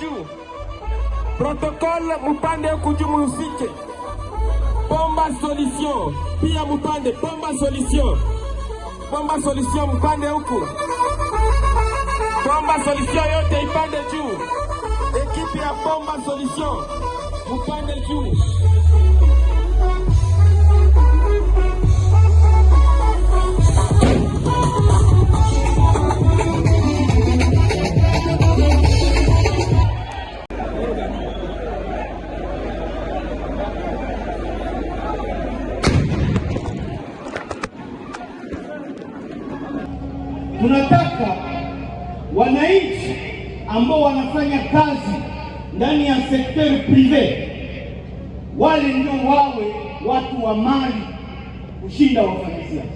juu. Protocol mupande huku juu muhusike. Bomba solution. Pia mupande bomba solution. Bomba solution mupande huku. Bomba solution yote ipande juu. Ekipi ya bomba solution mupande juu. Tunataka wananchi ambao wanafanya kazi ndani ya sekta prive wale ndio wawe watu wa mali kushinda wafanyasiasa.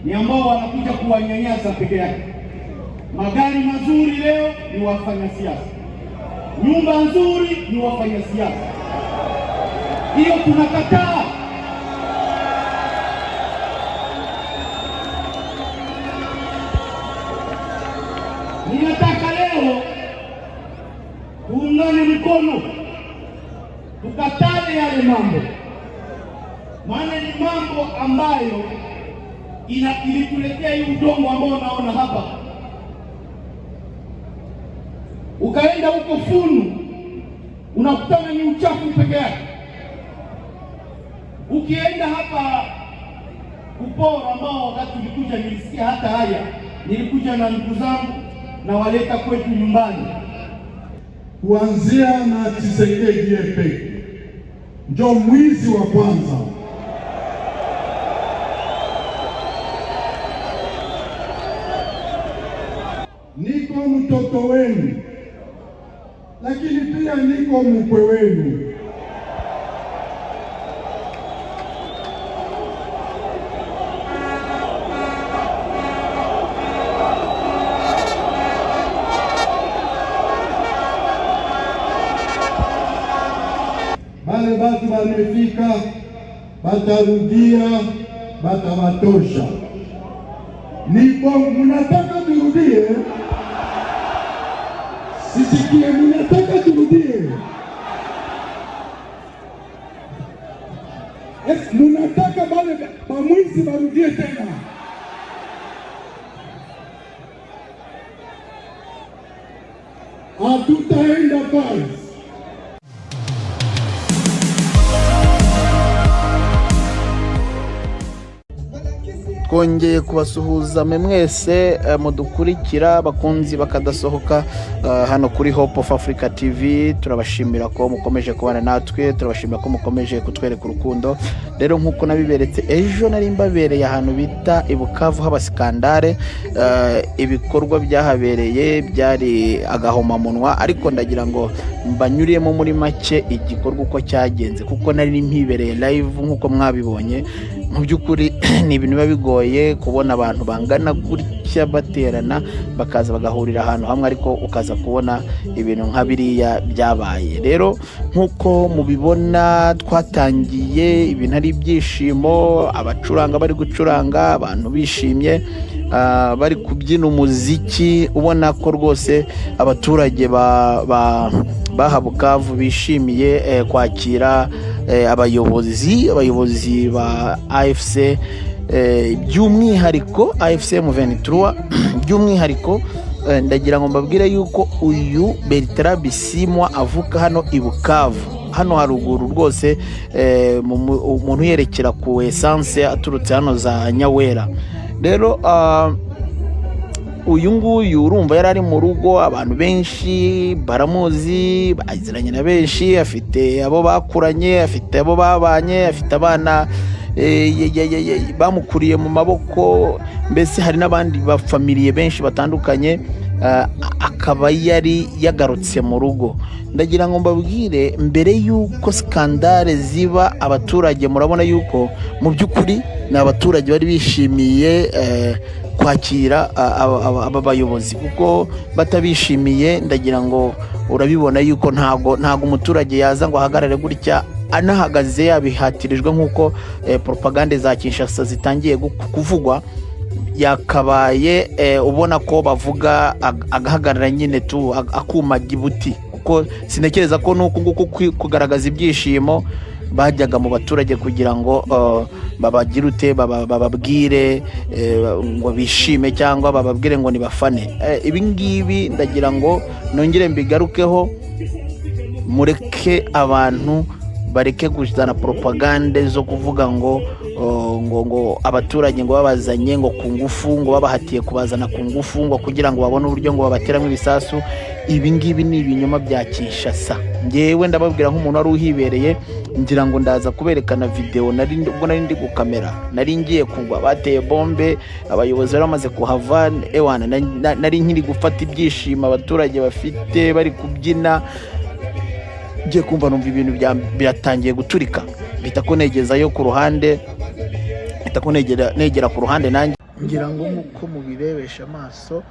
Ni ambao wanakuja kuwanyanyasa peke yake. Magari mazuri leo ni wafanyasiasa, nyumba nzuri ni wafanyasiasa. Hiyo tunakataa. Ninataka leo tuungane mkono, tukatane yale mambo, maana ni mambo ambayo ilituletea hii udongo ambao unaona hapa. Ukaenda huko Funu unakutana ni uchafu peke yake. Ukienda hapa Kuporo ambao wakati nilikuja nilisikia hata haya, nilikuja na ndugu zangu na waleta kwetu nyumbani. Kuanzia na Tshisekedi yepe ndio mwizi wa kwanza. Niko mtoto wenu, lakini pia niko mkwe wenu. Bale batu wamefika, batarudia, batawatosha. Niko mnataka turudie? Sisikie, mnataka turudie? Mnataka bale bamwizi barudie tena? Hatutaenda pale. Twongeye kubasuhuza mwese mudukurikira bakunzi bakadasohoka hano kuri Hope of Africa TV. Turabashimira ko mukomeje kubana natwe, turabashimira ko mukomeje kutwereka urukundo. Rero nkuko nabiberetse ejo nari mbabereye ahantu bita Ibukavu habasikandare, ibikorwa byahabereye byari agahoma munwa, ariko ndagira ngo mbanyuriyemo muri make igikorwa uko cyagenze, kuko nari mpibereye live nkuko mwabibonye. Mu byukuri ni ibintu biba bigoye kubona abantu bangana gutya baterana bakaza bagahurira ahantu hamwe, ariko ukaza kubona ibintu nka biriya byabaye. Rero nkuko mubibona twatangiye ibintu ari ibyishimo, abacuranga bari gucuranga, abantu bishimye, bari kubyina umuziki, ubona ko rwose abaturage baha Bukavu bishimiye kwakira abayobozi ba AFC, by'umwihariko AFC M23. By'umwihariko ndagira ngo mbabwire yuko uyu Bertrand Bisimwa avuka hano i Bukavu, hano haruguru rwose, umuntu yerekera ku essence aturutse hano za Nyawera. Rero uyu nguyu urumva yari ari mu rugo, abantu benshi baramuzi, baziranye na benshi, afite abo bakuranye, afite abo babanye, afite abana bamukuriye mu maboko, mbese hari n'abandi bafamiliye benshi batandukanye. Akaba yari yagarutse mu rugo. Ndagira ngo mbabwire, mbere yuko skandale ziba, abaturage murabona yuko mu byukuri ni abaturage bari bishimiye kwakira aba bayobozi, kuko batabishimiye ndagira ngo urabibona yuko ntago umuturage yaza ngo ahagarare gutya anahagaze yabihatirijwe, nkuko propagande za Kinshasa zitangiye kuvugwa. yakabaye ubona ko bavuga agahagarara nyine tu akuma gibuti, kuko sinekereza ko nuko nguko kugaragaza ibyishimo bajyaga mu baturage kugira ngo babagire ute bababwire ngo bishime cyangwa bababwire ngo nibafane. Ibi ngibi ndagira ngo nongere mbigarukeho, mureke abantu bareke kuzana propagande zo kuvuga ngo abaturage ngo babazanye ngo ku ngufu, ngo babahatiye kubazana ku ngufu ngo kugira ngo babone uburyo ngo babateramo ibisasu. Ibi ngibi ni ibinyoma bya Kinshasa. Ngewe ndababwira nk'umuntu wari uhibereye, ngira ngo ndaza kuberekana video ubwo nari ndi ku kamera, nari ngiye kugwa, bateye bombe, abayobozi bari bamaze kuhava, ewana nari nkiri gufata ibyishimo abaturage bafite bari kubyina, ngiye kumva numva ibintu biratangiye guturika, bita ko negezayo ku ruhande, bita ko negera ku ruhande nanjye, ngira ngo nkuko mubirebesha amaso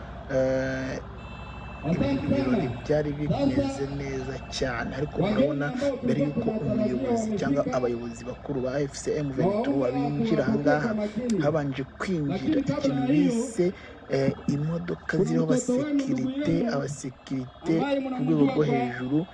ibirori byari bimeze neza cyane. Ariko murabona mbere yuko umuyobozi cyangwa abayobozi bakuru ba FCM 23 binjira ahangaha, habanje kwinjira ikintu bise imodoka ziriho abasekirite ku rwego rwo hejuru,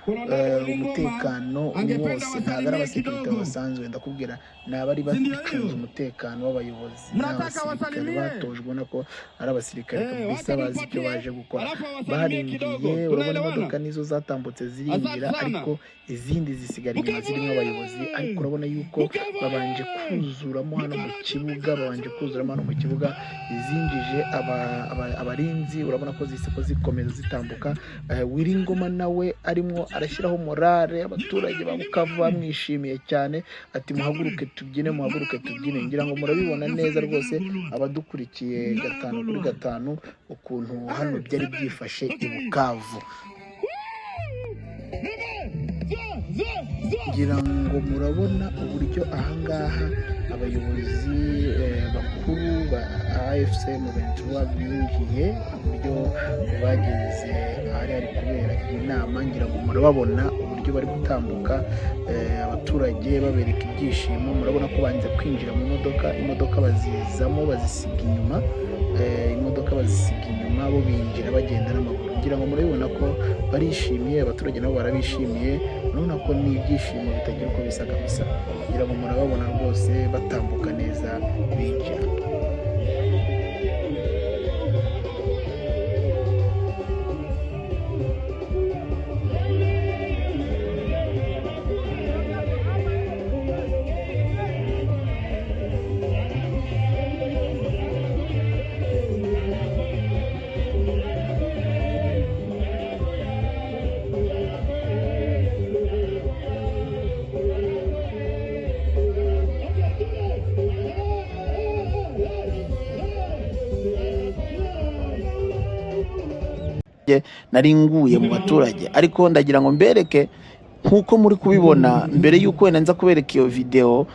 umutekano wose, ntabwo ari abasekirite basanzwe, ndakubwira ni abari bacunze umutekano w'abayobozi, n'abasirikare batojwe, ubona ko ari abasirikare kabisa bazi icyo baje gukora. Barindiye, urabona imodoka nizo zatambutse zirinjira, ariko izindi zisigara inyuma zirimo abayobozi. Ariko urabona yuko babanje kuzuramo hano mu kibuga, izinjije abarinzi, urabona ko ziseko zikomeza zitambuka. Wiringoma nawe arimo arashyiraho morale, abaturage ba Bukavu bamwishimiye cyane, ati muhaguruke tubyine, ngira ngo murabibona neza rwose abadukurikiye 5/5 ukuntu hano byari byifashe i Bukavu. Ngira ngo murabona uburyo ahangaha abayobozi bakuru ba AFCM 23 binjiye, uburyo bageze ahari kubera inama. Ngira ngo murababona uburyo bari gutambuka, abaturage babereka ibyishimo. Murabona ko banze kwinjira mu imodoka bazizamo bazisiga inyuma, bo binjira bagenda n'amaguru. Ngira ngo murabibona ko barishimiye, abaturage nabo barabishimiye, urabona ko ni ibyishimo bitagira uko bisa kabisa. Ngira ngo murababona rwose batambuka neza binjira. Nari nguye mu baturage, ariko ndagira ngo mbereke nkuko muri kubibona. Mbere yuko wenda nza kubereka iyo video,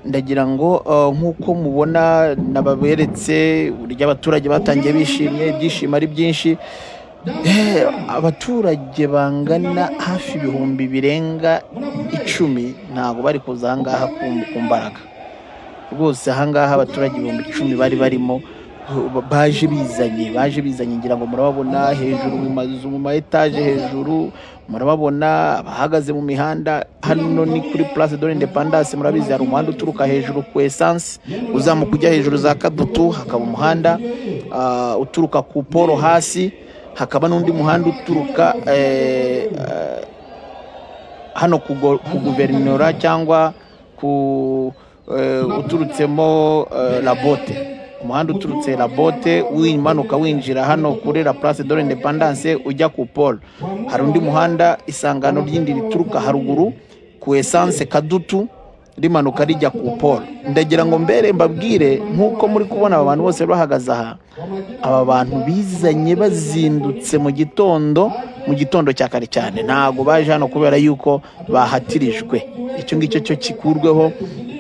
ndagira ngo nkuko mubona nababeretse uburyo abaturage batangiye bishimye, ibyishimo ari byinshi. Abaturage bangana hafi ibihumbi birenga 10 ntago bari kuza ahangaha ku mbaraga rwose. Ahangaha abaturage ibihumbi 10 bari barimo, baje bizanye. Ngira ngo murababona hejuru mu mazu, mu etaje hejuru, murababona abahagaze mu mihanda. Hano ni kuri Place de l'Independance, murabizi hari umuhanda uturuka hejuru ku Essence uzamuka ujya hejuru za Kadutu, hakaba umuhanda uturuka ku Poro hasi, hakaba n'undi muhanda uturuka hano ku guverinora cyangwa uturutsemo La Botte. Umuhanda uturutse La Botte wimanuka winjira hano kuri la Place de l'Independance ujya ku Polo. Hari undi muhanda isangano ryindi rituruka haruguru ku Essence Kadutu rimanuka rijya ku Polo. Ndagira ngo mbabwire nkuko muri kubona abantu bose bahagaze aha, aba bantu bizanye bazindutse mu gitondo cya kare cyane, ntago baje hano kubera yuko bahatirijwe. Icyo ngicyo cyo kikurweho,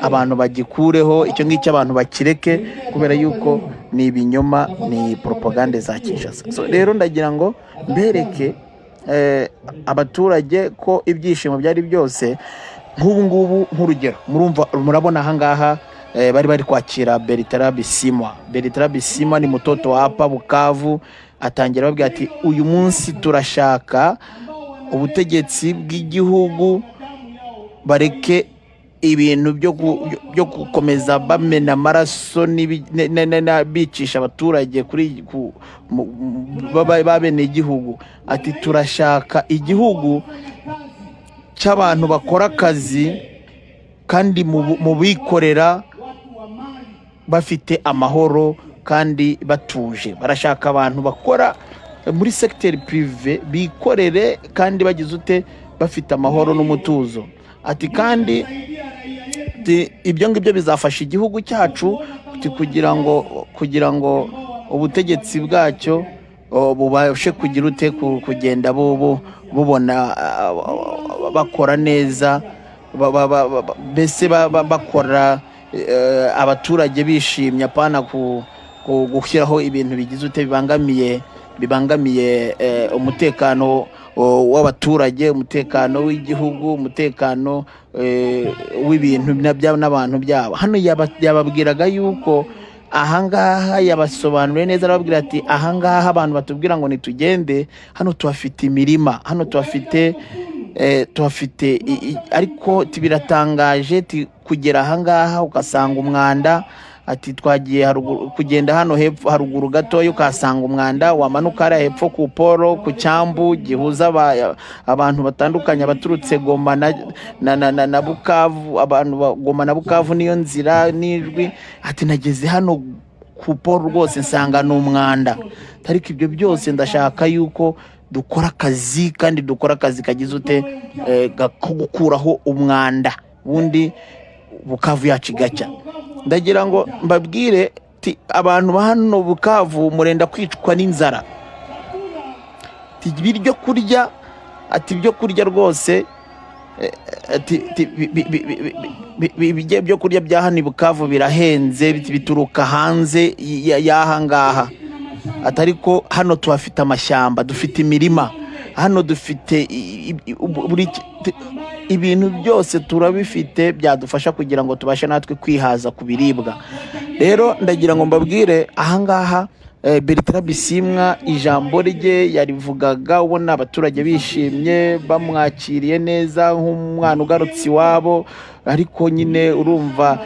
abantu bagikureho, icyo ngicyo abantu bakireke, kubera yuko ni ibinyoma, ni propagande za Kinshasa. So rero ndagira ngo mbereke abaturage ko ibyishimo byari byose. Nk'ubu ngubu nk'urugero, murabona ahangaha bari kwakira Bertrand Bisimwa. Bertrand Bisimwa ni mtoto wa hapa Bukavu, atangira babwira ati uyu munsi turashaka ubutegetsi bw'igihugu bareke ibintu byo gukomeza bamena amaraso bicisha abaturage kuri babene igihugu. Ati turashaka igihugu cy'abantu bakora akazi kandi mu bikorera bafite amahoro kandi batuje. Barashaka abantu bakora muri secteur privé bikorere kandi bagize ute bafite amahoro n'umutuzo. Ati kandi ibyo ngibyo bizafasha igihugu cyacu kugira ngo ubutegetsi bwacyo bubashe kugira ute kugenda bubona bakora neza, bese bakora abaturage bishimye, apana gushyiraho ibintu bigize ute bibangamiye umutekano w'abaturage, umutekano w'igihugu, umutekano w'ibintu n'abantu byabo. Hano yababwiraga yuko ahangaha yabasobanuriye neza, arababwira ati ahangaha abantu batubwira ngo nitugende, hano tuhafite imirima, hano tuhafite ariko biratangaje kugera ahangaha ukasanga umwanda. Ati twagiye kugenda hano hepfo haruguru gato ukasanga umwanda, wamanuka hariya hepfo ku poro ku cyambu gihuza abantu batandukanye baturutse Goma na Bukavu, abantu Goma na Bukavu niyo nzira n'ijwi. Ati nageze hano ku poro rwose nsanga n'umwanda. Ariko ibyo byose ndashaka yuko dukora akazi, kandi dukora akazi kagize ute ko gukuraho umwanda, ubundi Bukavu yacu igacya. Ndagira ngo mbabwire abantu hano Bukavu murenda kwicwa n'inzara. Ibyo kurya, ati byo kurya rwose, byo kurya bya hano Bukavu birahenze, bituruka hanze y'ahangaha. Atariko hano tuhafite amashyamba, dufite imirima, hano dufite ibintu byose turabifite byadufasha kugira ngo tubashe natwe kwihaza ku biribwa. Rero ndagira ngo mbabwire ahangaha Bertrand Bisimwa ijambo rye yarivugaga, ubona abaturage bishimye bamwakiriye neza nk'umwana ugarutse iwabo. Ariko nyine urumva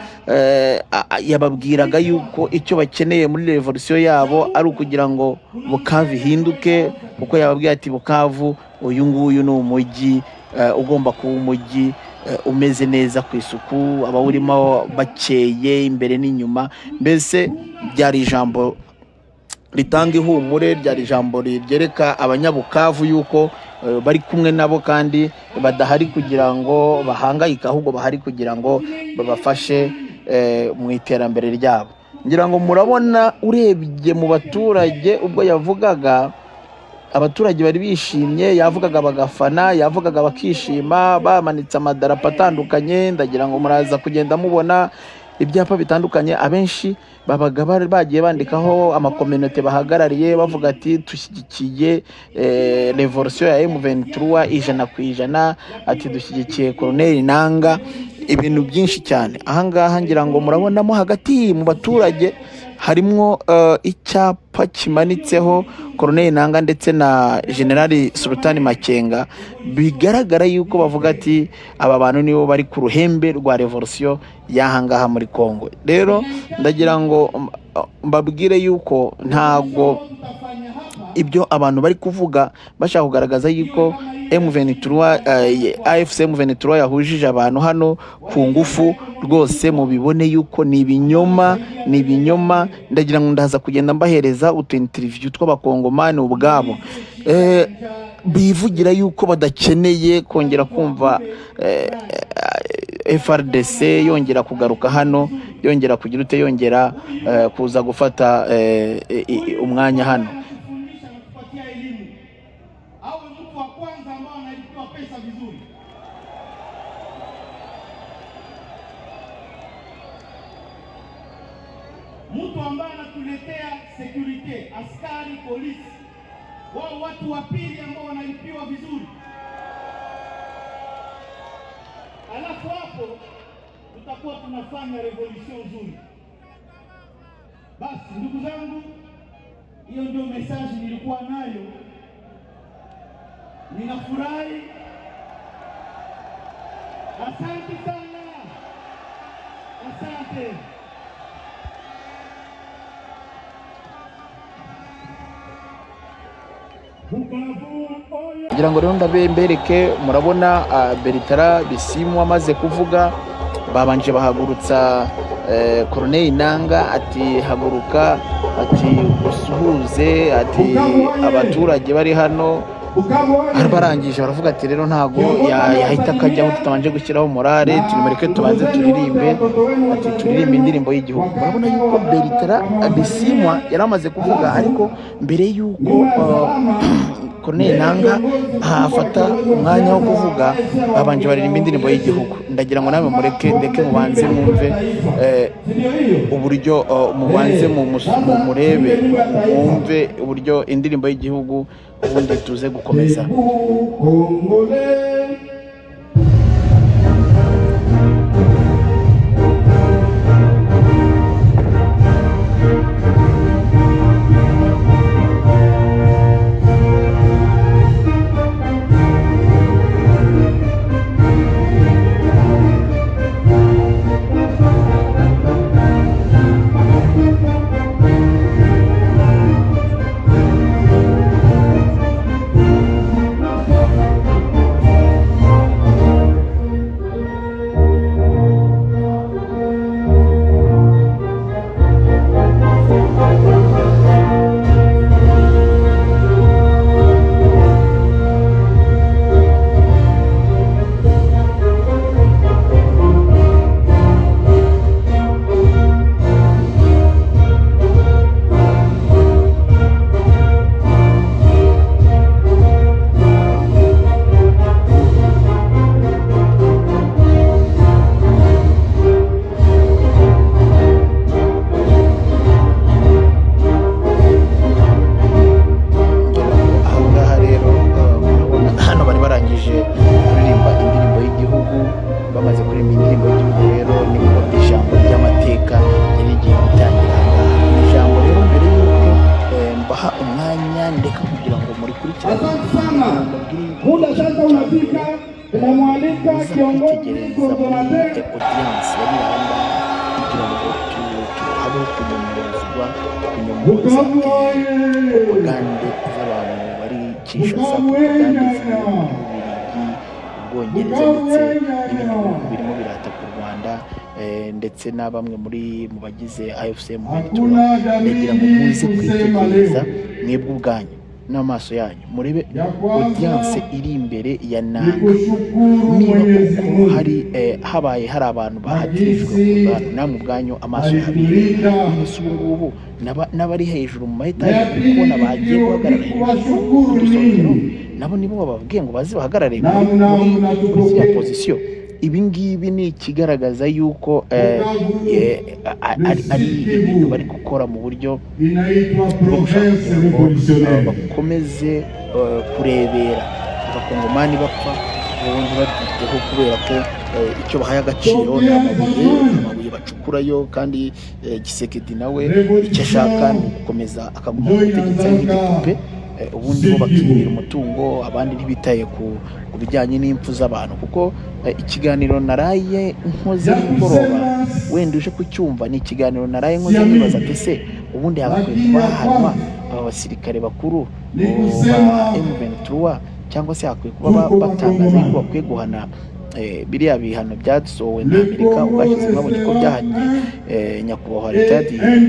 yababwiraga yuko icyo bakeneye muri revolution yabo ari ukugira ngo Bukavu ihinduke, kuko yababwiye ati Bukavu uyu nguyu ni umujyi ugomba kuba umujyi umeze neza ku isuku, abawurimo bakeye imbere n'inyuma. Mbese byari ijambo ritanga ihumure, ryari ijambo ryereka abanyabukavu yuko bari kumwe nabo kandi badahari kugira ngo bahangayike, ahubwo bahari kugira ngo babafashe mu iterambere ryabo. Ngira ngo murabona urebye mu baturage ubwo yavugaga, abaturage bari bishimye, yavugaga bagafana, yavugaga bakishima, bamanitse amadarapo atandukanye. Ndagira ngo muraza kugenda mubona ibyapa bitandukanye, abenshi babaga bagiye bandikaho amakominote bahagarariye bavuga ati dushyigikiye revolution ya M23 100%. Ati dushyigikiye Colonel Nanga, ibintu byinshi cyane. Ahangaha ngira ngo murabonamo hagati mu baturage harimo icyapa kimanitseho Colonel Nanga ndetse na General Sultan Makenga, bigaragara yuko bavuga ati aba bantu nibo bari ku ruhembe rwa revolution yahangaha muri Kongo. Rero ndagira ngo mbabwire yuko ntago ibyo abantu bari kuvuga bashaka kugaragaza yuko AFC M23 yahujije abantu hano ku ngufu, rwose mubibone yuko ni ibinyoma. Ndagira ngo ndaza kugenda mbahereza interview tw'abakongomani ubwabo bivugira yuko badakeneye kongera kumva FRDC yongera kugaruka hano, yongera kugira ute, yongera kuza gufata umwanya hano. Mtu ambaye anatuletea security, askari polisi, wao watu wa pili ambao wanalipiwa vizuri. Alafu hapo tutakuwa tunafanya revolution nzuri. Basi ndugu zangu, hiyo ndio message nilikuwa nayo. Ninafurahi. Asante sana. Asante. kugira ngo rero ndabembereke, murabona Bertrand Bisimwa amaze kuvuga, babanje bahagurutsa Corneille Nangaa ati haguruka, ati usuhuze, ati abaturage bari hano. Barangije baravuga ati rero ntago yahita akajyaho tutabanje gushyiraho morale, tumureke tubanze turirimbe, ati turirimbe indirimbo y'igihugu. Murabona yuko Bertrand Bisimwa yari amaze kuvuga, ariko mbere yuko Corneille Nangaa afata umwanya wo kuvuga, babanje baririmba indirimbo y'igihugu. Ndagira ngo nawe mureke ndeke mubanze mwumve uburyo mubanze murebe mwumve uburyo indirimbo y'igihugu, ubundi tuze gukomeza. Muda sasa unafika, tunamwalika kiongozi audience yari propagande z'abantu bari Kinshasa, propagande z'Ubwongereza ndetse n'ibintu birimo birata ku Rwanda, ndetse na bamwe mu bagize AFCM. Ndagira ngo muze kwitegereza mwebwe ubwanyu n'amaso yanyu, murebe audience iri imbere ya Nangaa. Niba kuko hari abantu bahatirijwe ku namwe ubwanyu amaso yabiri, ubu ngubu n'abari hejuru mu mahitaje kubona bagiye guhagarara hejuru, nabo nibo bababwiye ngo baze bahagarare muri ya position. Ibi ngibi ni ikigaragaza yuko ari ibintu bari gukora mu buryo bwo gushaka ngo bakomeze kurebera abakongomani bapfa ubundi babyiteho, kubera ko icyo bahaye agaciro ni amabuye bacukurayo, kandi Tshisekedi nawe icyo ashaka ni gukomeza akaguma gutegeka nk'igipupe, ubundi bo bakibira umutungo, abandi ntibitaye ku bijyanye n'impfu z'abantu. Kuko ikiganiro naraye nkoze nimugoroba, wenda uje kucyumva, ni ikiganiro naraye nkoze nibaza ati se ubundi hakwiye kuba hanwa aba basirikare bakuru ba M23, cyangwa se hakwiye kuba batangaza ko bakwiye guhana biriya bihano byasohowe na Amerika, ubwashize babonye ko byahanye nyakubahwa Leta General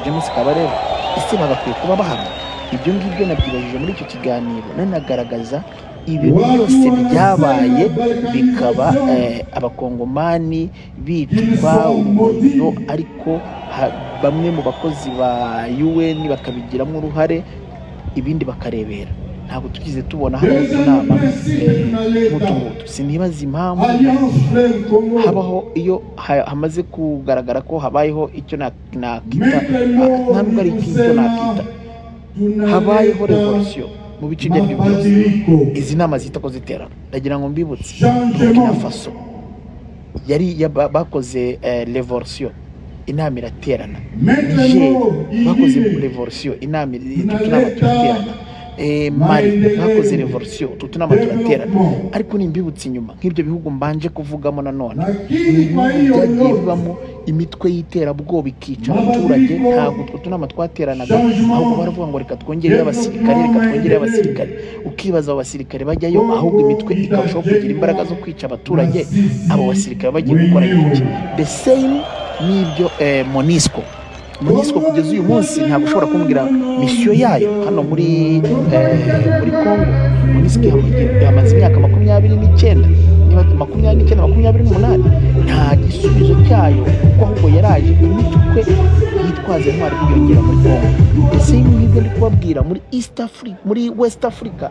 James Kabarebe. Ese bagakwiye kuba bahana? Ibyo ngibyo nabyibajije muri icyo kiganiro, nanagaragaza ibintu byose byabaye, bikaba abakongomani bitwa urugozo, ariko bamwe mu bakozi ba UN bakabigiramo uruhare, ibindi bakarebera. Ntabwo tugize tubona hano inama mutungutu. Sinibaza impamvu habaho iyo hamaze kugaragara ko habayeho icyo nakita, ntabwo ari icyo nakita, habayeho revolution mu bice byari byose. Izi nama zita ko ziterana, ndagira ngo mbibutse Burkina Faso yari bakoze revolution inama iraterana. Niger bakoze revolution inama turaterana. Mali bakoze revolution tunama turaterana. Ariko nimbibutse inyuma nk'ibyo bihugu mbanje kuvugamo nanone byagiye bibamo imitwe y'iterabwoba ikica abaturage. Ntabwo tunama twateranaga, ahubwo baravuga ngo reka twongerere abasirikare, ukibaza abo basirikare bajyayo ahubwo imitwe ikarushaho kugira imbaraga zo kwica abaturage. Abo basirikare bagiye gukora iki? The same n'ibyo MONUSCO kugeza uyu munsi ntabwo ushobora kumbwira misiyo yayo hano muri Congo. MONUSCO yamaze imyaka 29 niba 28 nta gisubizo cyayo, kuko ahubwo yaraje imitwe yitwaza intwari kwiyongera muri Congo. Ese nk'ibyo ndi kubabwira muri East Africa, muri West Africa,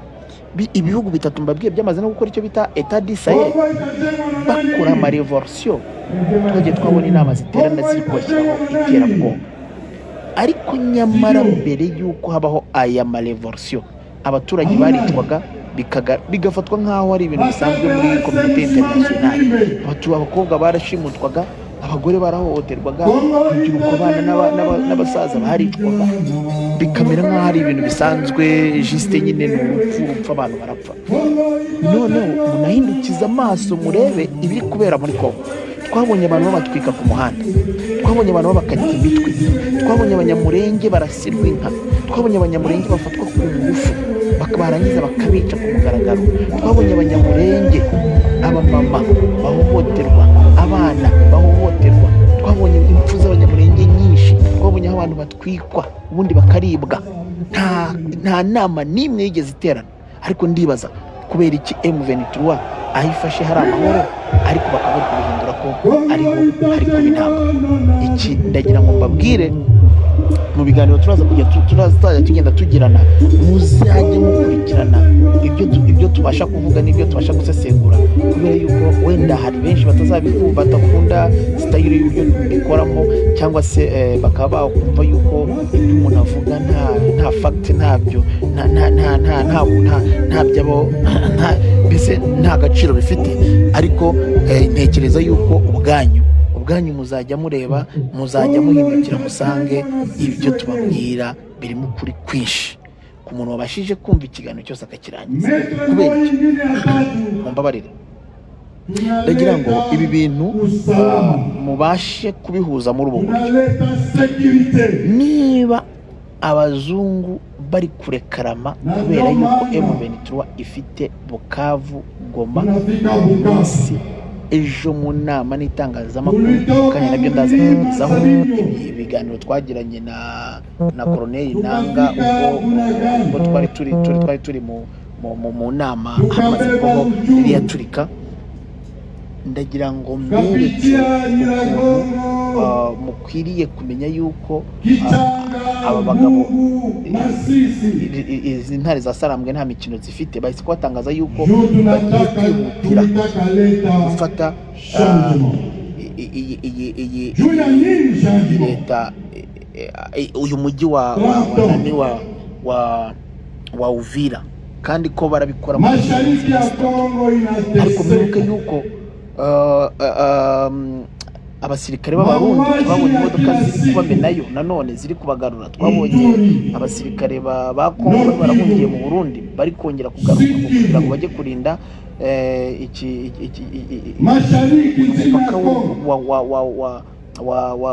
ibihugu bitatu mbabwiye byamaze no gukora icyo bita Etat du Sahel, bakora amarevolution. Twagiye twabona inama ziterana ziri kubashyiraho iterabwoba. Ariko nyamara mbere y'uko habaho aya marevolution, abaturage baricwaga bigafatwa nk'aho ari ibintu bisanzwe muri community international. Abakobwa barashimutwaga, abagore barahohoterwaga, urubyiruko, abana n'abasaza baricwaga, bikamera nk'aho ari ibintu bisanzwe juste nyine n'urupfu abantu barapfa. Noneho munahindukiza amaso murebe ibiri kubera muri Congo. Twabonye abantu babatwika ku muhanda, twabonye abantu babakata imitwe, twabonye abanyamurenge barasirwa inka, twabonye abanyamurenge bafatwa ku ngufu barangiza bakabica ku mugaragaro, twabonye abanyamurenge abamama bahohoterwa, abana bahohoterwa, twabonye impfu z'abanyamurenge nyinshi, twabonye aho abantu batwikwa ubundi bakaribwa. Nta nama n'imwe yigeze iterana. Ariko ndibaza kubera iki M23 ayifashe hari amahoro, ariko bakaba bari kubihindura ko ariko binama. Iki ndagira ngo mbabwire mu biganiro turaza tugenda tugirana, muzajye mukurikirana ibyo tubasha kuvuga n'ibyo tubasha gusesengura, kubera yuko wenda hari benshi batazabikumva, batakunda style y'uburyo bikoramo, cyangwa se bakaba bakumva yuko ibyo umuntu avuga nta fact ntabyo ntabyabo mbese nta gaciro bifite. Ariko ntekereza yuko ubwanyu muzajya mureba, muzajya muhindukira musange ibyo tubabwira birimo ukuri kwinshi. Ku muntu wabashije kumva ikiganiro cyose akakirangiza, kubera iki mumbabarire, ndagira ngo ibi bintu mubashe kubihuza muri ubu buryo. Niba abazungu bari kurekarama kubera yuko M23 ifite Bukavu, Goma, munsi ejo mu nama n'itangazamakuru, kandi nabyo ndaza kugezaho ibiganiro twagiranye na Colonel Nanga ubwo twari turi mu nama hamaze kubaho iriya turika. Ndagira ngo mbereke mukwiriye kumenya yuko aba bagabo izi ntare za Sarambwe nta mikino zifite, bahise kubatangaza yuko bagiye kwihutira gufata iyi leta, uyu mujyi wa Uvira, kandi ko barabikora mu ariko mwibuke yuko abasirikare b'abarundi twabonye imodoka ziri kubamenayo nanone ziri kubagarura. Twabonye abasirikare ba Kongo barahungiye mu Burundi bari kongera kugaruka kugira ngo bajye kurinda umupaka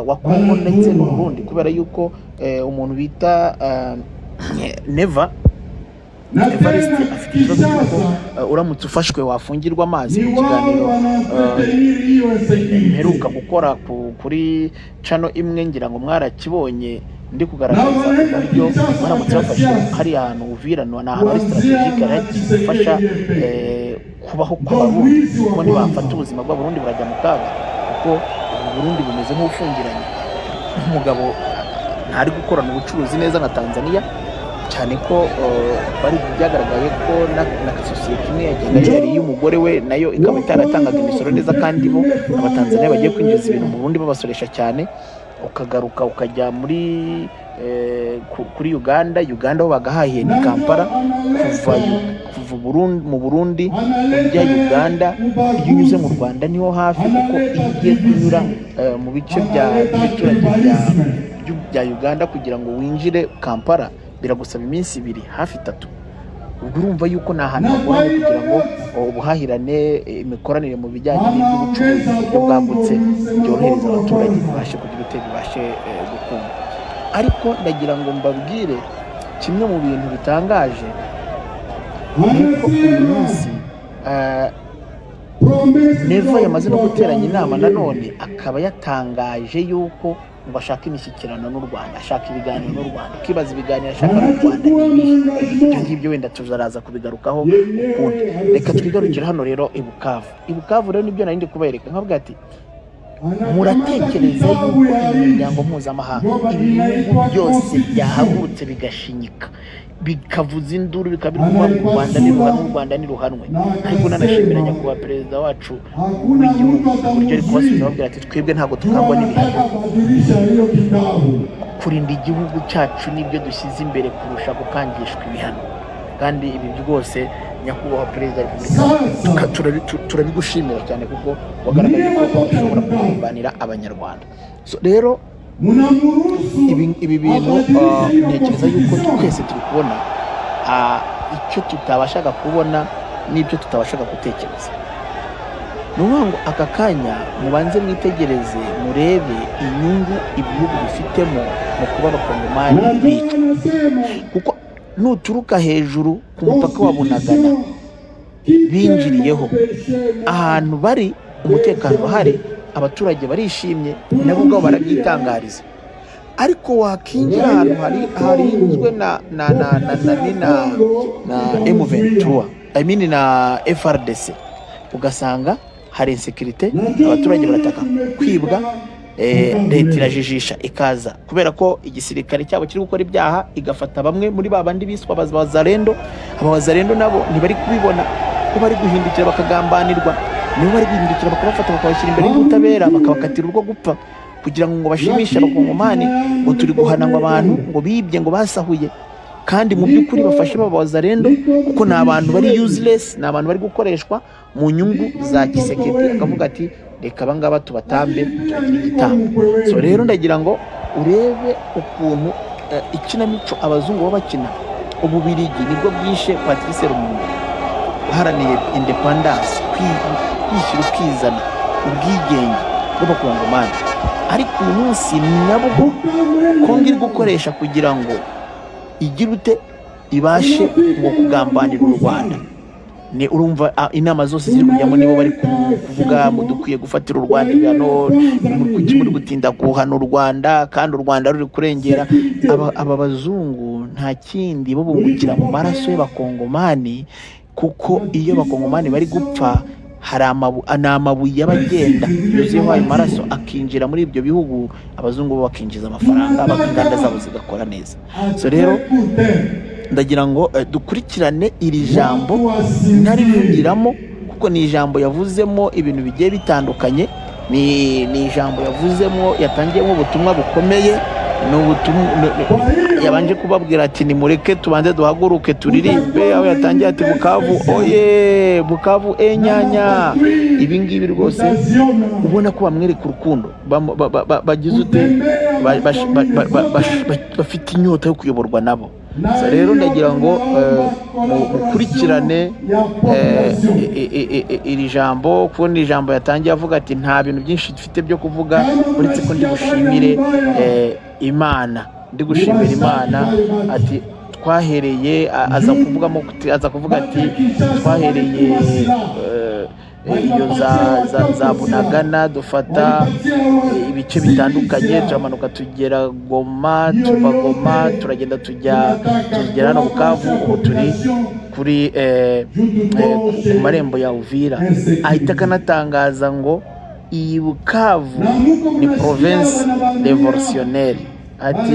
wa Kongo ndetse n'u Burundi, kubera yuko umuntu bita Neva Evariste afite ikibazo cy'uko uramutse ufashwe wafungirwa amazi. Mu kiganiro mperuka gukora kuri channel imwe, ngira ngo mwarakibonye, ndi kugaragaza uburyo baramutse bafashe hari ahantu Uvira ni ahantu hari strategique hagifasha kubaho kw'Abarundi, kuko ntibafata ubuzima bw'Abarundi burajya mu kaga, kuko Burundi bumeze nk'ufungiranye. Umugabo ntari gukorana ubucuruzi neza na Tanzania, cyane ko bari byagaragaye ko na sosiyete imwe yagenda yari y'umugore we nayo ikaba itaratangaga imisoro neza, kandi bo abatanzania bagiye kwinjiza ibintu mu Burundi babasoresha cyane. Ukagaruka ukajya muri kuri Uganda ho bagahahiye ni Kampala, kuva uva mu Burundi ujya Uganda, iyo unyuze mu Rwanda niho hafi, kuko iyo ugiye kunyura mu bice by'abaturage bya Uganda kugira ngo winjire Kampala biragusaba iminsi 2 hafi 3. ubwo urumva yuko ni ahantu hagoranye kugira ngo ubuhahirane, imikoranire mu bijyanye n'iby'ubucuruzi uburyo bwagutse byohereza abaturage babashe kugira utega bibashe gukunda. Ariko ndagira ngo mbabwire kimwe mu bintu bitangaje nuko uyu munsi Neva yamaze no guteranya inama nanone, akaba yatangaje yuko ngo ashaka imishyikirano n'u Rwanda, ashaka ibiganiro n'u Rwanda. Ukibaza ibiganiro ashaka n'u Rwanda ni ibihe? Ibyo ngibyo wenda tuzaraza kubigarukaho ukundi. Reka twigarukire hano rero i Bukavu rero nibyo nari ndi kubereka, nkavuga ati muratekereza yuko imiryango mpuzamahanga ibihugu byose byahagurutse bigashinyika bikavuza induru bikabirwa mu Rwanda n'u Rwanda niruhanwe, ariko nanashimira nyakubahwa perezida wacu w'igihugu uburyo ari kubasubiza babwira ati twebwe ntabwo tukangwa n'ibihano, kurinda igihugu cyacu nibyo dushyize imbere kurusha gukangishwa ibihano. Kandi ibi rwose nyakubahwa perezida turabigushimira cyane, kuko wagaragaje ko ushobora kugambanira abanyarwanda. So rero ibi bintu ntekereza yuko twese turi kubona icyo tutabashaga kubona n'ibyo tutabashaga gutekereza. Ni ukuvuga ngo aka kanya mubanze mwitegereze murebe inyungu ibihugu bifitemo mu kuba abakongomani bicwa, kuko nuturuka hejuru ku mupaka wa Bunagana binjiriyeho ahantu bari, umutekano uhari, abaturage barishimye, nabo ubwabo barabyitangariza. Ariko wakinjira ahantu harinzwe na M23 na FRDC, ugasanga hari insekirite, abaturage barataka kwibwa, leta irajijisha ikaza kubera ko igisirikare cyabo kiri gukora ibyaha, igafata bamwe muri babandi biswa abazarendo. Abazarendo nabo ntibari kubibona ko bari guhindukira bakagambanirwa, nibo bari guhindukira bakabafata bakabashyira imbere y'ubutabera bakabakatira urwo gupfa, kugira ngo bashimishe abakongomani ngo turi guhana ngo abantu ngo bibye ngo basahuye. Kandi mu by'ukuri bafashe abazarendo kuko ni abantu bari useless, ni abantu bari gukoreshwa mu nyungu za kisekete, akavuga ati reka abangaba tubatambe turagira igitambo. So rero ndagira ngo urebe ukuntu ikinamico abazungu bakina. Ububirigi nibwo bwishe Patrice Lumumba, uharaniye independence, kwishyira ukizana, ubwigenge bw'abakongomani. Ariko uyu munsi nabwo Kongo iri gukoresha kugira ngo igirute ibashe ngo kugambanira u Rwanda. Ni urumva inama zose ziri kujyamo nibo bari kuvuga ngo dukwiye gufatira u Rwanda ibihano, muri gutinda kuhana u Rwanda, kandi u Rwanda ruri kurengera aba bazungu. Nta kindi bo bungukira mu maraso y'abakongomani, kuko iyo abakongomani bari gupfa hari amabuye y'abagenda yuzuyeho ayo maraso akinjira muri ibyo bihugu, abazungu bo bakinjiza amafaranga, inganda zabo zigakora neza. So rero ndagira ngo dukurikirane iri jambo ntarivugiramo, kuko ni ijambo yavuzemo ibintu bigiye bitandukanye. Ni ijambo yavuzemo yatangiyemo ubutumwa bukomeye, yabanje kubabwira ati nimureke tubanze duhaguruke turirimbe, aho yatangiye ati Bukavu oye, Bukavu enyanya. Ibi ngibi rwose ubona ko bamwereka urukundo, bagize ute, bafite inyota yo kuyoborwa nabo. So rero ndagira ngo mukurikirane iri jambo, kuko ni ijambo yatangiye avuga ati nta bintu byinshi dufite byo kuvuga uretse ko ndi gushimire Imana, ndi gushimira Imana. Ati twahereye, aza kuvuga ati twahereye iyo za Bunagana, dufata ibice bitandukanye, turamanuka tugera Goma, tuva Goma turagenda tugera hano Bukavu, ubu turi kuri ku marembo ya Uvira. Ahita akanatangaza ngo iyi Bukavu ni province revolutionnaire, ati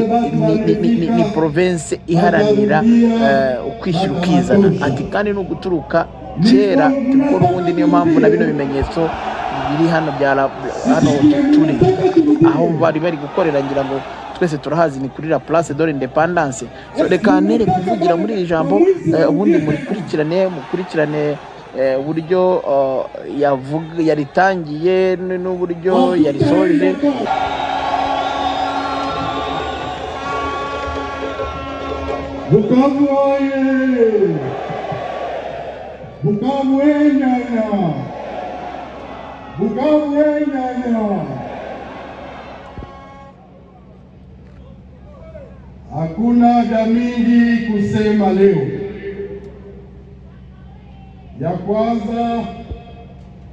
ni province iharanira ukwishyira ukizana. Ati kandi no guturuka kera, kuko n'ubundi niyo mpamvu na bino bimenyetso biri hano hano turi aho bari gukorera, ngira ngo twese turahazi ni kuri la place de l'independance. So reka nere kuvugira muri iri jambo ubundi mukurikirane uburyo yaritangiye n'uburyo yarisoje. Bukavu oye! Bukavu enyanya! Bukavu enyanya! Hakuna haja mingi kusema leo. Ya kwanza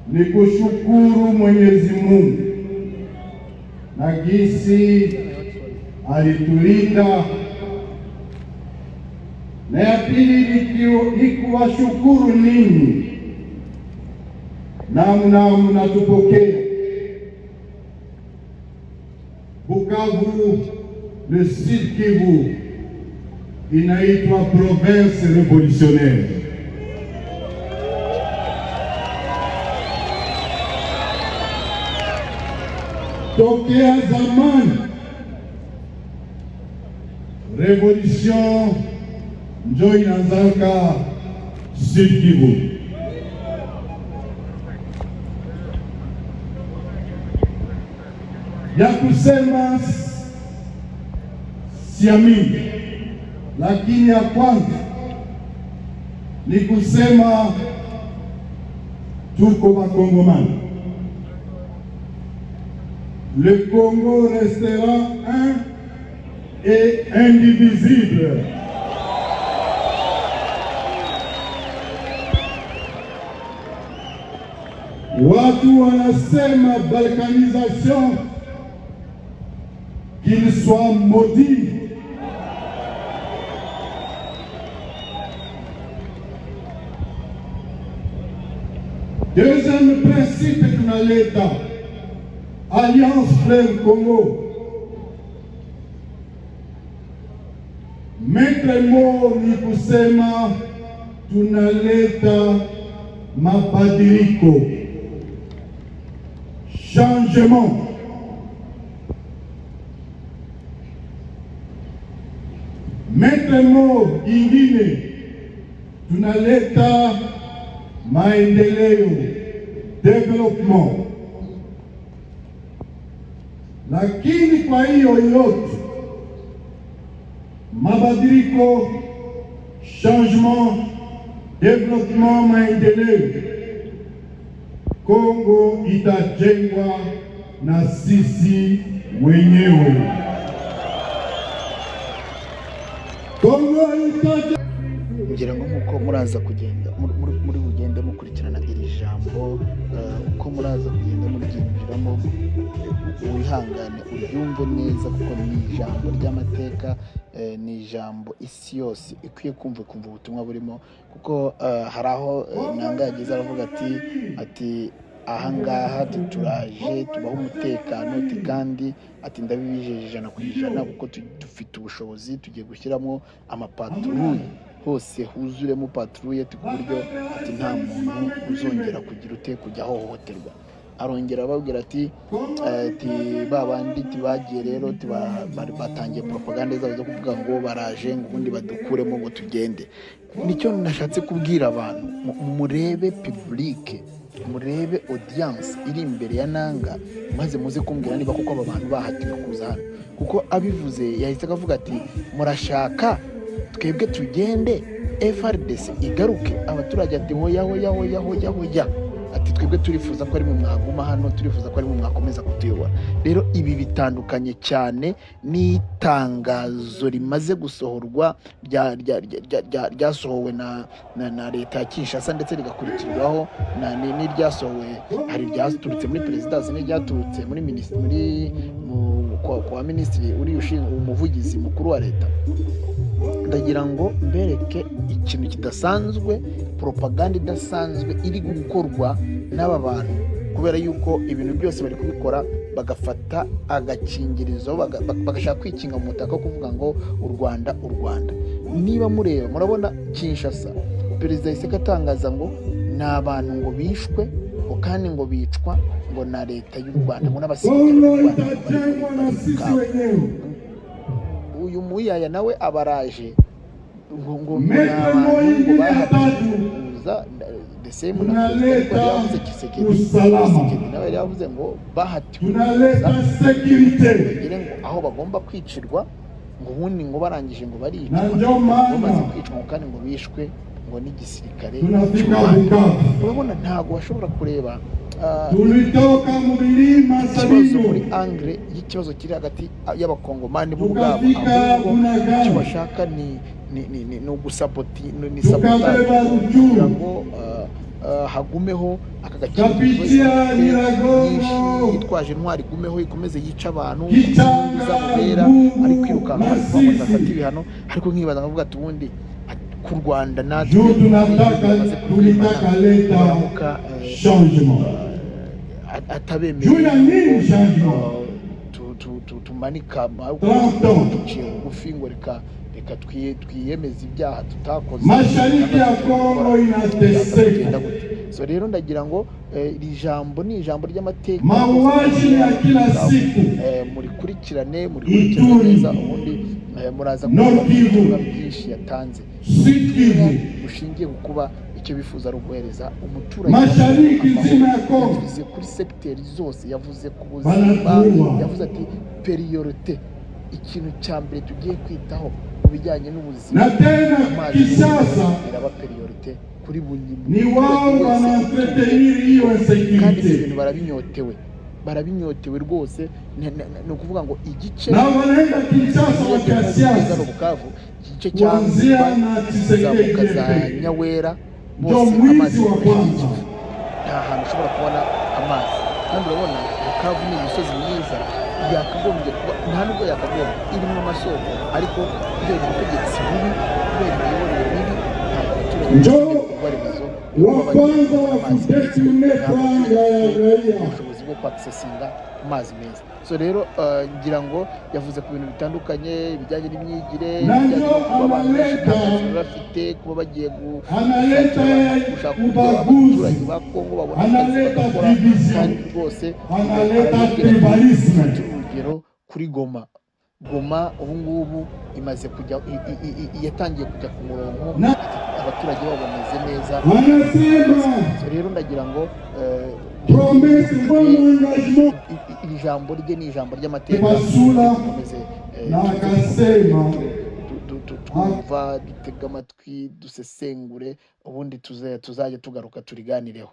ni kushukuru Mwenyezi Mungu na gisi alitulinda, na ya pili ni kuwashukuru ninyi namna mnatupokea. Bukavu, le Sud Kivu, inaitwa province révolutionnaire. Tokea zamani revolution njo inaanzaka Sud Kivu. Ya kusema siamini, lakini ya kwanza ni kusema tuko Wakongomani. Le Congo restera un et indivisible. Watu wanasema balkanisation, qu'il soit maudit. Deuxième principe tunaleta Alliance Fleuve Congo. Maître mot ni kusema tunaleta mabadiliko, changement. Maître mot ingine tunaleta maendeleo, development. Lakini kwa hiyo yote mabadiliko, changement, development, maendeleo, Kongo itajengwa na sisi wenyewe. Kongo itajengwa. Ngira ngo muko muraza kugenda muri bugende mukurikirana iri jambo, uko muraza kugenda muryinjiramo, wihangane uryumve neza kuko ni ijambo ry'amateka, ni ijambo isi yose ikwiye kumva ubutumwa burimo, kuko hari aho Nanga yagize aravuga ati ahangaha turaje tubaho umutekano, kandi ati ndabibijeje 100% kuko dufite ubushobozi, tugiye gushyiramo amapatrouille hose huzuremo patrouille ku buryo ati nta muntu uzongera kugira kujya hohoterwa. Arongera ababwira ati babandi bagiye rero batangiye propaganda zabo zo kuvuga ngo baraje ngo ubundi badukuremo ngo tugende. Nicyo nashatse kubwira abantu, murebe public, murebe audience iri imbere ya Nanga, maze muze kumbwira niba kuko aba bantu bahatiwe kuza hano, kuko abivuze yahise akavuga ati murashaka twebwe tugende FRDC igaruke. Abaturage ati hoya, ati twebwe turifuza ko ari mu mwaguma hano, turifuza ko ari mu mwakomeza kutuyobora. Rero ibi bitandukanye cyane n'itangazo rimaze gusohorwa ryasohowe na leta ya Kinshasa, ndetse rigakurikirwaho n'iryasohowe, hari ryaturutse muri presidence n'iryaturutse muri minisitiri kwa minisitiri uri ushinzwe umuvugizi mukuru wa leta. Ndagira ngo mbereke ikintu kidasanzwe, propaganda idasanzwe iri gukorwa n'aba bantu, kubera yuko ibintu byose bari kubikora bagafata agakingirizo, bagashaka kwikinga mu mutaka kuvuga ngo u Rwanda. Niba mureba murabona Kinshasa, perezida Iseka atangaza ngo ni abantu ngo bishwe, kandi ngo bicwa ngo na leta y'u Rwanda, ngo n'abasirikare b'u Rwanda. Muyaya nawe abaraje ngo Maître Moïse bahatuza the same na tunaleta yavuze Kisekedi usalama, nawe yavuze ngo bahatiwe tunaleta security, bagire ngo aho bagomba kwicirwa ngo ubundi ngo barangije ngo baricwa na ndio maana bamaze kwicwa ngo kandi ngo bishwe ngo n'igisirikare tunafika Bukavu. urabona ntabwo bashobora kureba Tulitoka mu milima ikibazo muri Sabino angre y'ikibazo kiri hagati y'abakongomani bo ubwabo tukafika ahubwo icyo Bunagana bashaka ni ugusapoti ni tukabeba sabotage kugira Ruchuru ngo hagumeho aka tukapitia Nyiragongo nyinshi yitwaje intwari igumeho ikomeze yica abantu Kitanga izamubera Rubu ari kwirukanka ari kuba Masisi. afata ibihano ariko nkibaza nkavuga ati ubundi ku Rwanda natwe juu tulitaka leta baramuka changement juu ya nini changement tumanika duciye bugufi ngo reka twiyemeze ibyaha tutakoze mashariki ya Kongo inateseka, so rero ndagira ngo iri jambo ni ijambo ry'amateka mauaji ya kila siku murikurikirane neza ubundi muraza kubona ubutumwa bwinshi yatanze bushingiye ku kuba icyo bifuza ari uguhereza umuturage mashariki nzima ya Kongo yavuze kuri segiteri zose, yavuze ku buzima, yavuze ati periyorite, ikintu cya mbere tugiye kwitaho mu bijyanye n'ubuzima na tena Kinshasa iraba periyorite kuri buri ni wao wanaentretenir hiyo kandi ibyo insecurity bintu barabinyotewe rwose. Ni ukuvuga ngo igice na wanaenda Kinshasa wakasiasa Bukavu, igice kuanzia na zamuka za Tshisekedi Nyawera ndio bose mwizi amazi wa kwanza. nta hantu ushobora kubona amazi, kandi urabona Bukavu ni imisozi myiza yakagombye kuba, nta nubwo yakagombye irimo amasoko, ariko kubera ubutegetsi bubi, kubera imiyoborere mibi, ntabwo abaturage Njoo ibikorwa remezo wa kwanza wa kudetermine franga ya raia ubushobozi bwo kwakisesinga amazi meza. So rero ngira ngo yavuze ku bintu bitandukanye bijyanye n'imyigire, bijyanye no kuba abantu benshi nta kazi bafite, kuba bagiye analeta gushaka ubaguzi, abaturage ba Kongo babona akazi analeta bagakora, division, kandi rwose analeta arababwira ati, tribalisme. fata urugero kuri Goma ubu ngubu imaze kujya yatangiye kujya ku murongo, abaturage babo bameze neza. Wanasema So rero ndagira ngo promesse bon engagement iri jambo rye ni ijambo ry'amateka, Basula dukomeze na akasema twumva, dutega amatwi, dusesengure, ubundi tuzajya tugaruka turiganireho.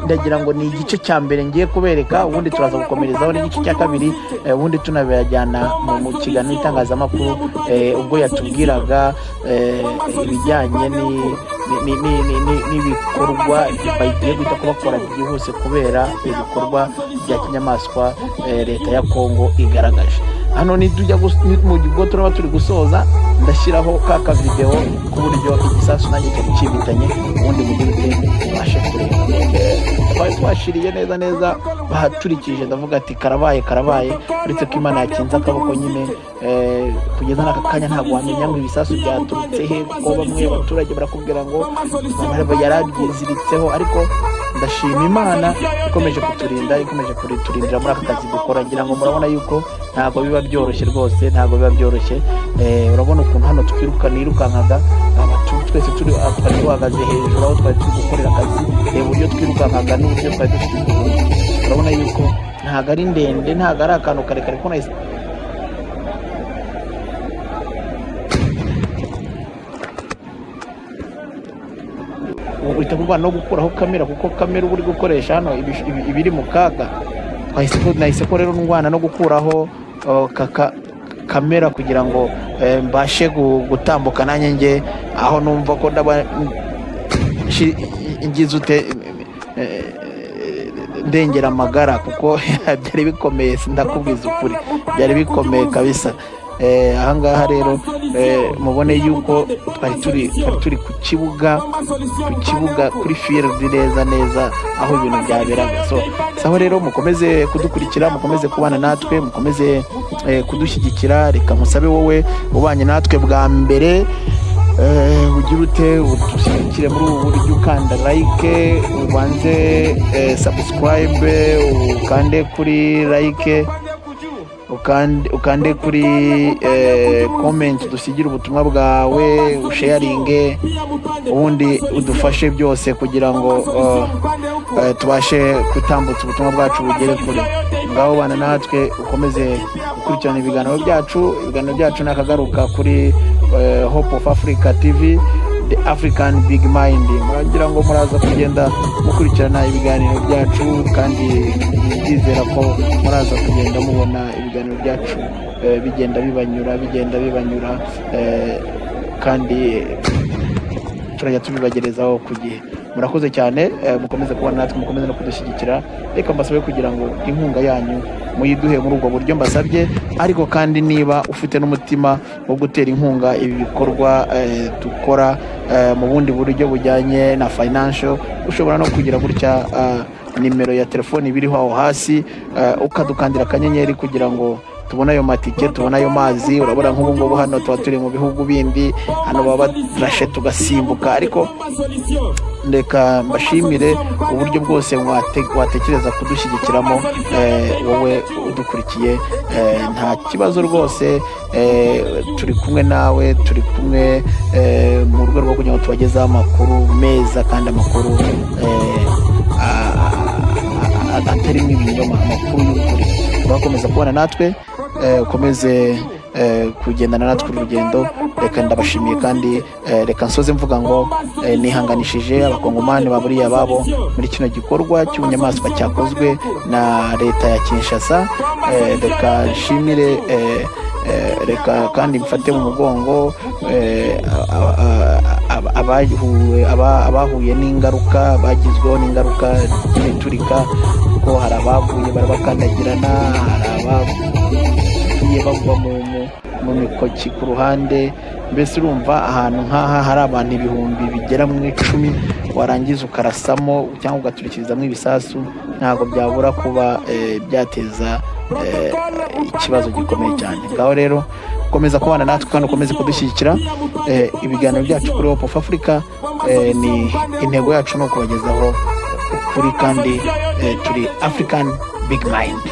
ndagira ngo ni igice cya mbere ngiye kubereka, ubundi turaza gukomerezaho n'igice cya kabiri, ubundi tunabajyana mu kiganiro itangazamakuru ubwo yatubwiraga ibijyanye n'ibikorwa bagiye guhita kubakora byihuse kubera ibikorwa bya kinyamaswa leta ya Kongo igaragaje. Hano nitujya mu gihe turaba turi gusoza ndashyiraho ka video ku buryo igisasu nanjye cyari kibitanye, ubundi mu gihe ubashe kureba. Twari twashiriye neza bahaturikije, ndavuga ati karabaye uretse ko Imana yakinze akaboko nyine kugeza n'aka kanya ntabwo wamenya ngo ibisasu byaturutse he, kuko bamwe abaturage barakubwira ngo yarabyiziritseho, ariko ndashima Imana ikomeje kuturinda, ikomeje kuturindira muri aka kazi dukora. Ngira ngo murabona yuko ntabwo biba byoroshye rwose, ntabwo biba byoroshye. Urabona ukuntu hano nirukankaga twese twari duhagaze hejuru aho twari turi gukorera akazi, uburyo twirukankaga n'uburyo twari dufite igihugu. Urabona yuko ntabwo ari ndende, ntabwo ari akantu karekare ko nahise uhita kurwana no gukuraho kamera, kuko kamera uba uri gukoresha hano ibiri mu kaga. Nahise ko rero ndwana no gukuraho kamera kugira ngo mbashe gutambuka nanjye nge aho numva ko ndaba ngize ndengera amagara, kuko byari bikomeye, sindakubwiza ukuri, byari bikomeye kabisa. Ahangaha rero mubone yuko twari turi ku kibuga kuri field neza aho ibintu byaberaga. Saho rero mukomeze kudukurikira, mukomeze kubana natwe, mukomeze kudushyigikira. Reka musabe wowe ubanye natwe bwa mbere ugira ute udushyigikire muri ubu buryo, ukanda like, ubanze subscribe, ukande kuri like, ukande kuri comment, dusigire ubutumwa bwawe, usharinge, ubundi udufashe byose kugira ngo tubashe gutambutsa ubutumwa bwacu bugere kure. Ngaho bana natwe ukomeze gukurikirana ibiganiro byacu nakagaruka kuri Hope of Africa TV, The African Big Mind. Muragira ngo muraza kugenda mukurikirana ibiganiro byacu, kandi ndizera ko muraza kugenda mubona ibiganiro byacu bigenda bibanyura kandi turajya tubibagerezaho ku gihe. Murakoze cyane, mukomeze kubana natwe, mukomeze no kudushyigikira. Reka mbasabe kugira ngo inkunga yanyu muyiduhe muri ubwo buryo mbasabye, ariko kandi niba ufite n'umutima wo gutera inkunga ibi bikorwa dukora mu bundi buryo bujyanye na financial, ushobora no kugira gutya nimero ya telefoni biriho aho hasi, ukadukandira akanyenyeri kugira ngo tubona ayo matike, tubona ayo mazi. Urabona nk'ubu ngubu hano tuba turi mu bihugu bindi, hano baba barashe tugasimbuka, ariko ndeka mbashimire uburyo bwose watekereza kudushyigikiramo. Wowe udukurikiye nta kibazo rwose, turi kumwe nawe, turi kumwe mu rwego rwo kugira ngo tubagezeho amakuru meza, kandi amakuru atarimo ibinyoma, amakuru y'ukuri. Bakomeza kubana natwe, ukomeze kugendana natwe urugendo. Reka ndabashimiye, kandi reka nsoze mvuga ngo nihanganishije abakongomani baburiye ababo muri kino gikorwa cy'ubunyamaswa cyakozwe na leta ya Kinshasa. Reka nshimire, reka kandi mfate mu mugongo abahuye n'ingaruka, bagizweho n'ingaruka z'ibiturika, kuko hari abavuye barabakandagirana, hari abagiye bagwa mu mikoki ku ruhande. Mbese urumva ahantu nk'aha hari abantu ibihumbi bigera mu 10, warangiza ukarasamo cyangwa ugaturukirizamo ibisasu, ntabwo byabura kuba byateza ikibazo gikomeye cyane. Ngaho rero ukomeza kubana natwe, kandi ukomeze kudushyigikira. Ibiganiro byacu kuri Hope of Africa, ni intego yacu no kubagezaho ukuri, kandi turi African Big Mind.